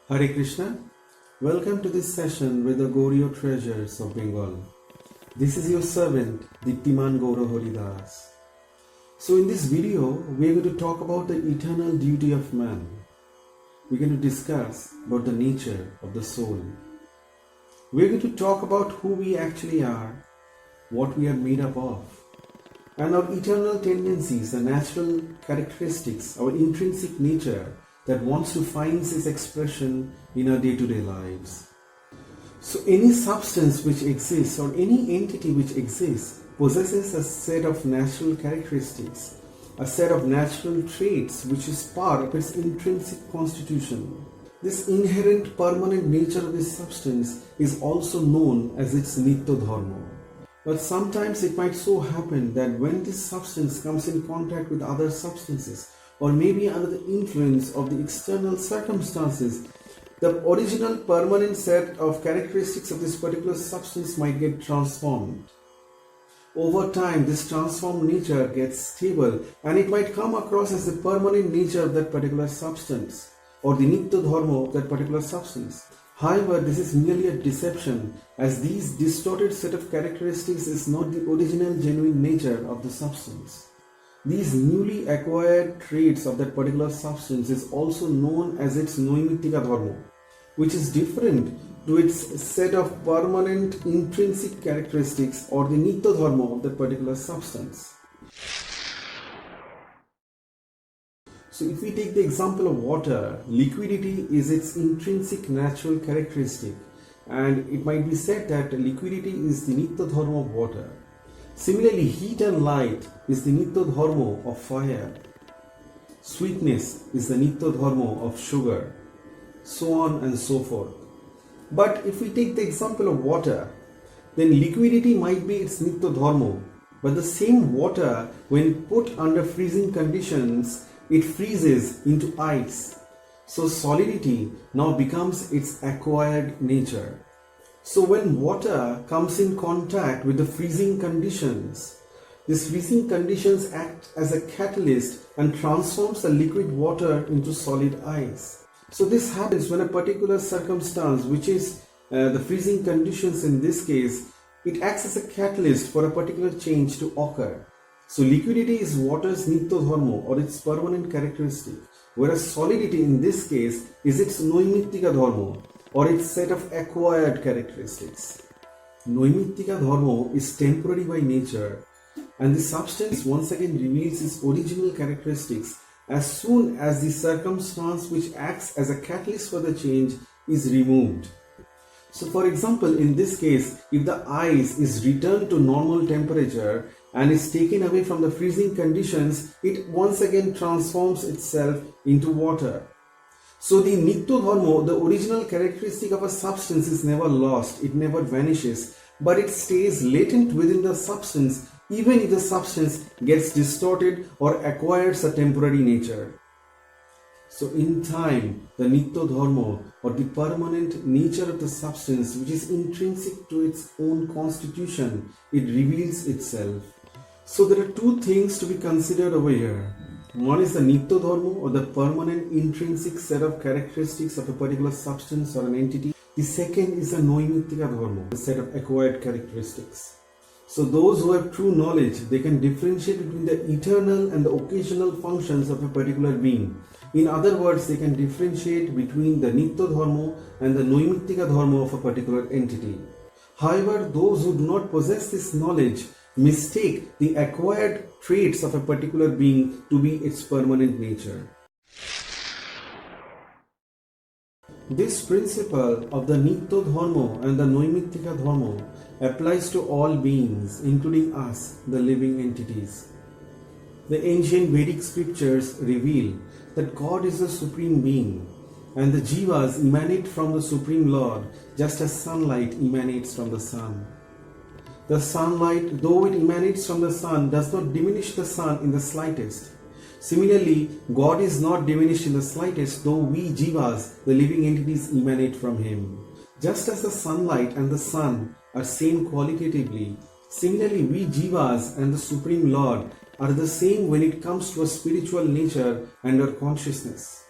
Hare Krishna. Welcome to this session with the Gauriya treasures of Bengal. This is your servant, Diptiman Gaura Haridas. So in this video, we are going to talk about the eternal duty of man. We're going to discuss about the nature of the soul. We're going to talk about who we actually are, what we are made up of, and our eternal tendencies, the natural characteristics, our intrinsic nature that wants to find its expression in our day-to-day lives. So any substance which exists or any entity which exists possesses a set of natural characteristics, a set of natural traits which is part of its intrinsic constitution. This inherent permanent nature of this substance is also known as its Nitya Dharma. But sometimes it might so happen that when this substance comes in contact with other substances, or maybe under the influence of the external circumstances, the original permanent set of characteristics of this particular substance might get transformed. Over time, this transformed nature gets stable and it might come across as the permanent nature of that particular substance or the Nitya Dharma of that particular substance. However, this is merely a deception, as these distorted set of characteristics is not the original genuine nature of the substance. These newly acquired traits of that particular substance is also known as its Noimittika Dharma, which is different to its set of permanent intrinsic characteristics or the Nitya Dharma of that particular substance. So if we take the example of water, liquidity is its intrinsic natural characteristic, and it might be said that liquidity is the Nitya Dharma of water. Similarly, heat and light is the Nitya Dharma of fire. Sweetness is the Nitya Dharma of sugar, so on and so forth. But if we take the example of water, then liquidity might be its Nitya Dharma, but the same water, when put under freezing conditions, it freezes into ice. So solidity now becomes its acquired nature. So when water comes in contact with the freezing conditions, these freezing conditions act as a catalyst and transforms the liquid water into solid ice. So this happens when a particular circumstance, which is the freezing conditions in this case, it acts as a catalyst for a particular change to occur. So liquidity is water's Nitya Dharma or its permanent characteristic, whereas solidity in this case is its Noimittika Dharma or its set of acquired characteristics. Noimittika Dharma is temporary by nature, and the substance once again reveals its original characteristics as soon as the circumstance which acts as a catalyst for the change is removed. So for example, in this case, if the ice is returned to normal temperature and is taken away from the freezing conditions, it once again transforms itself into water. So the Nitya Dharma, the original characteristic of a substance, is never lost, it never vanishes, but it stays latent within the substance even if the substance gets distorted or acquires a temporary nature. So in time, the Nitya Dharma or the permanent nature of the substance, which is intrinsic to its own constitution, it reveals itself. So there are two things to be considered over here. One is the Nitya Dharma or the permanent intrinsic set of characteristics of a particular substance or an entity. The second is the Noimittika Dharma, the set of acquired characteristics. So those who have true knowledge, they can differentiate between the eternal and the occasional functions of a particular being. In other words, they can differentiate between the Nitya Dharma and the Noimittika Dharma of a particular entity. However, those who do not possess this knowledge mistake the acquired traits of a particular being to be its permanent nature. This principle of the Nitya Dharma and the Noimittika Dharma applies to all beings, including us, the living entities. The ancient Vedic scriptures reveal that God is the supreme being and the jivas emanate from the Supreme Lord just as sunlight emanates from the sun. The sunlight, though it emanates from the sun, does not diminish the sun in the slightest. Similarly, God is not diminished in the slightest, though we jivas, the living entities, emanate from Him. Just as the sunlight and the sun are same qualitatively, similarly we jivas and the Supreme Lord are the same when it comes to a spiritual nature and our consciousness.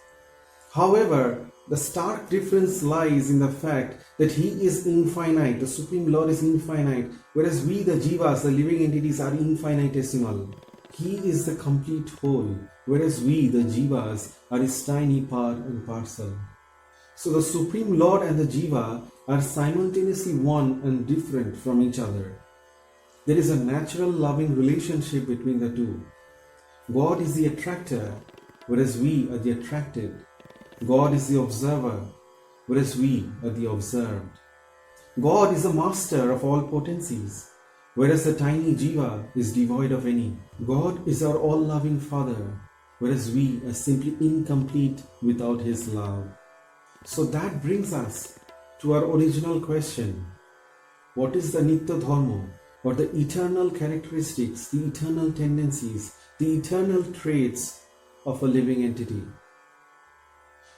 However, The stark difference lies in the fact that He is infinite, the Supreme Lord is infinite, whereas we, the Jivas, the living entities, are infinitesimal. He is the complete whole, whereas we, the Jivas, are His tiny part and parcel. So the Supreme Lord and the Jiva are simultaneously one and different from each other. There is a natural loving relationship between the two. God is the attractor, whereas we are the attracted. God is the observer, whereas we are the observed. God is the master of all potencies, whereas the tiny Jiva is devoid of any. God is our all-loving Father, whereas we are simply incomplete without His love. So that brings us to our original question. What is the Nitya Dharma, or the eternal characteristics, the eternal tendencies, the eternal traits of a living entity?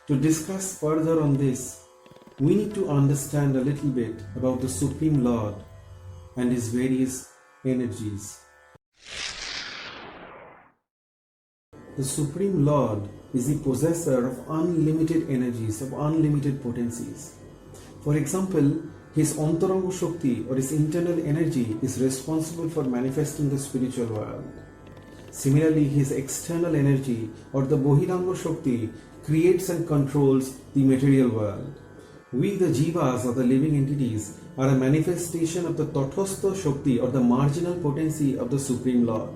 To discuss further on this, we need to understand a little bit about the Supreme Lord and His various energies. The Supreme Lord is the possessor of unlimited energies, of unlimited potencies. For example, His Antaranga Shakti, or His internal energy, is responsible for manifesting the spiritual world. Similarly, His external energy, or the Bahiranga Shakti, creates and controls the material world. We, the Jivas, or the living entities, are a manifestation of the Tathastha Shakti, or the marginal potency of the Supreme Lord.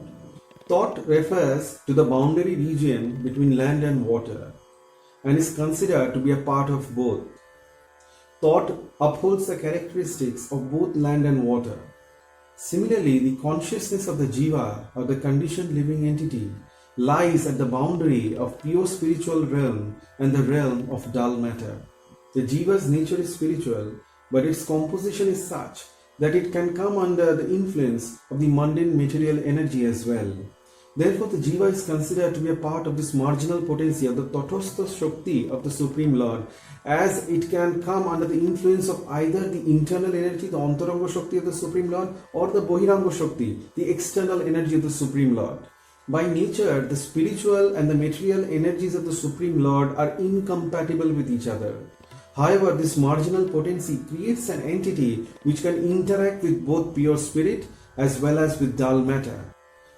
Thought refers to the boundary region between land and water and is considered to be a part of both. Thought upholds the characteristics of both land and water. Similarly, the consciousness of the Jiva, or the conditioned living entity, lies at the boundary of pure spiritual realm and the realm of dull matter. The Jiva's nature is spiritual, but its composition is such that it can come under the influence of the mundane material energy as well. Therefore, the Jiva is considered to be a part of this marginal potency of the Tathastha Shakti of the Supreme Lord, as it can come under the influence of either the internal energy, the Antaranga Shakti of the Supreme Lord, or the Bahiranga Shakti, the external energy of the Supreme Lord. By nature, the spiritual and the material energies of the Supreme Lord are incompatible with each other. However, this marginal potency creates an entity which can interact with both pure spirit as well as with dull matter.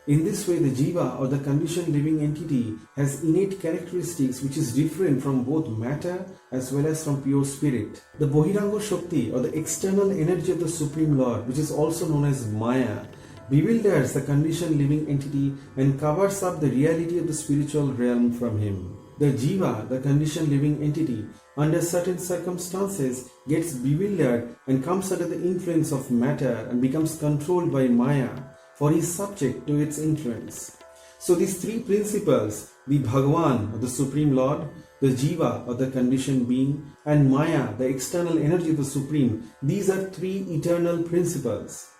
In this way, the Jiva, or the conditioned living entity, has innate characteristics which is different from both matter as well as from pure spirit. The Bahiranga Shakti, or the external energy of the Supreme Lord, which is also known as Maya, bewilders the conditioned living entity and covers up the reality of the spiritual realm from him. The Jiva, the conditioned living entity, under certain circumstances gets bewildered and comes under the influence of matter and becomes controlled by Maya, for he is subject to its influence. So these three principles, the Bhagavan, or the Supreme Lord, the Jiva, or the conditioned being, and Maya, the external energy of the Supreme, these are three eternal principles.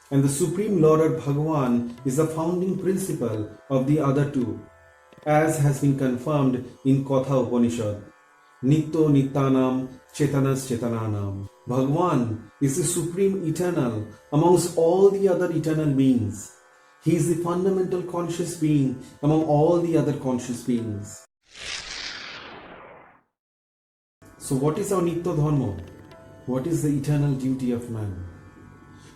And the Supreme Lord, or Bhagavan, is the founding principle of the other two, as has been confirmed in Katha Upanishad. Nitto Nityanam Chetanas Chetananam. Bhagavan is the supreme eternal amongst all the other eternal beings. He is the fundamental conscious being among all the other conscious beings. So what is our Nitya Dharma? What is the eternal duty of man?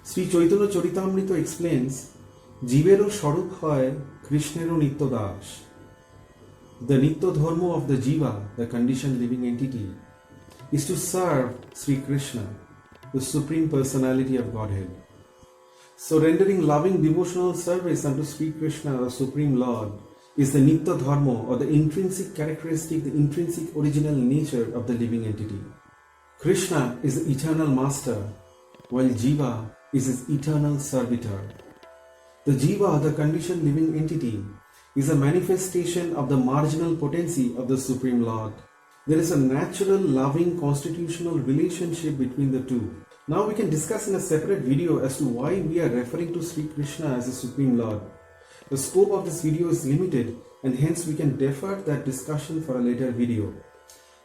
Sri Chaitanya Charitamrita explains, Jivero Sharup hoy Krishnero Nitya Das. The Nitya Dharma of the Jiva, the conditioned living entity, is to serve Sri Krishna, the Supreme Personality of Godhead. So rendering loving devotional service unto Sri Krishna, the Supreme Lord, is the Nitya Dharma, or the intrinsic characteristic, the intrinsic original nature of the living entity. Krishna is the eternal master, while Jiva is his eternal servitor. The Jiva, the conditioned living entity, is a manifestation of the marginal potency of the Supreme Lord. There is a natural, loving, constitutional relationship between the two. Now we can discuss in a separate video as to why we are referring to Sri Krishna as the Supreme Lord. The scope of this video is limited and hence we can defer that discussion for a later video.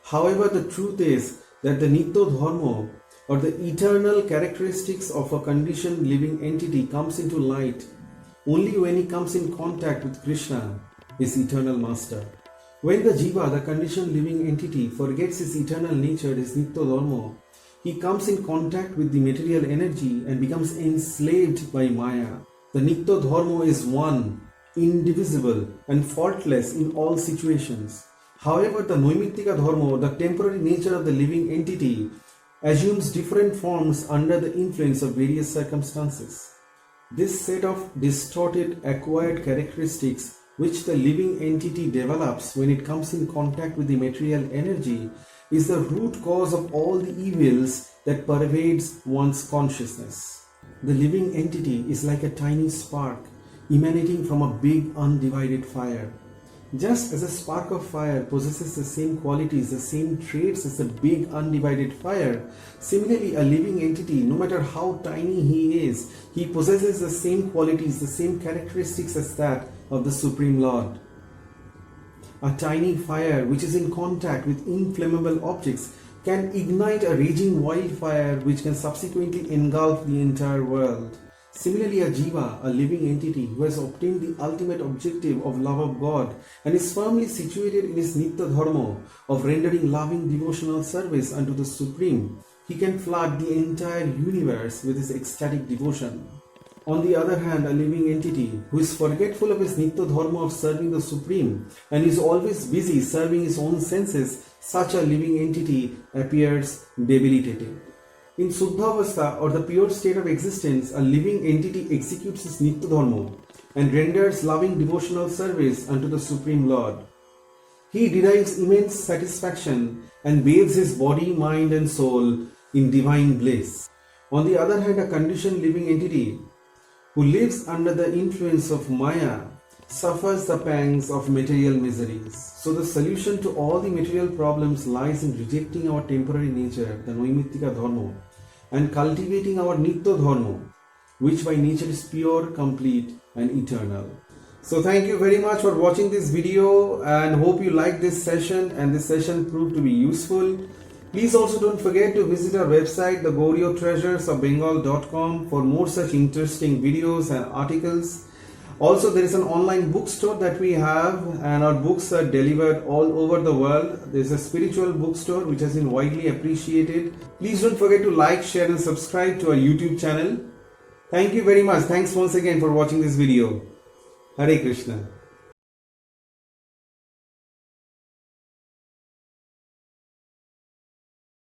However, the truth is that the Nitya Dharma, or the eternal characteristics of a conditioned living entity, comes into light only when he comes in contact with Krishna, his eternal master. When the jiva, the conditioned living entity, forgets his eternal nature, his nitya dharma, he comes in contact with the material energy and becomes enslaved by Maya. The nitya dharma is one, indivisible, and faultless in all situations. However, the Noimittika dharma, the temporary nature of the living entity, assumes different forms under the influence of various circumstances. This set of distorted acquired characteristics which the living entity develops when it comes in contact with the material energy is the root cause of all the evils that pervades one's consciousness. The living entity is like a tiny spark emanating from a big undivided fire. Just as a spark of fire possesses the same qualities, the same traits as a big undivided fire, similarly a living entity, no matter how tiny he is, he possesses the same qualities, the same characteristics as that of the Supreme Lord. A tiny fire which is in contact with inflammable objects can ignite a raging wildfire which can subsequently engulf the entire world. Similarly, a jiva, a living entity who has obtained the ultimate objective of love of God and is firmly situated in his nitya dharma of rendering loving devotional service unto the Supreme, he can flood the entire universe with his ecstatic devotion. On the other hand, a living entity who is forgetful of his nitya dharma of serving the Supreme and is always busy serving his own senses, such a living entity appears debilitated. In Suddhavastha, or the pure state of existence, a living entity executes his nitya dharma and renders loving devotional service unto the Supreme Lord. He derives immense satisfaction and bathes his body, mind and soul in divine bliss. On the other hand, a conditioned living entity who lives under the influence of Maya suffers the pangs of material miseries. So the solution to all the material problems lies in rejecting our temporary nature, the Noimittika dharma, and cultivating our nitya dharma, which by nature is pure, complete and eternal. So thank you very much for watching this video and hope you liked this session and this session proved to be useful. Please also don't forget to visit our website, the GaurioTreasuresofBengal.com, for more such interesting videos and articles. Also, there is an online bookstore that we have, and our books are delivered all over the world. There is a spiritual bookstore which has been widely appreciated. Please don't forget to like, share and subscribe to our YouTube channel. Thank you very much. Thanks once again for watching this video. Hare Krishna.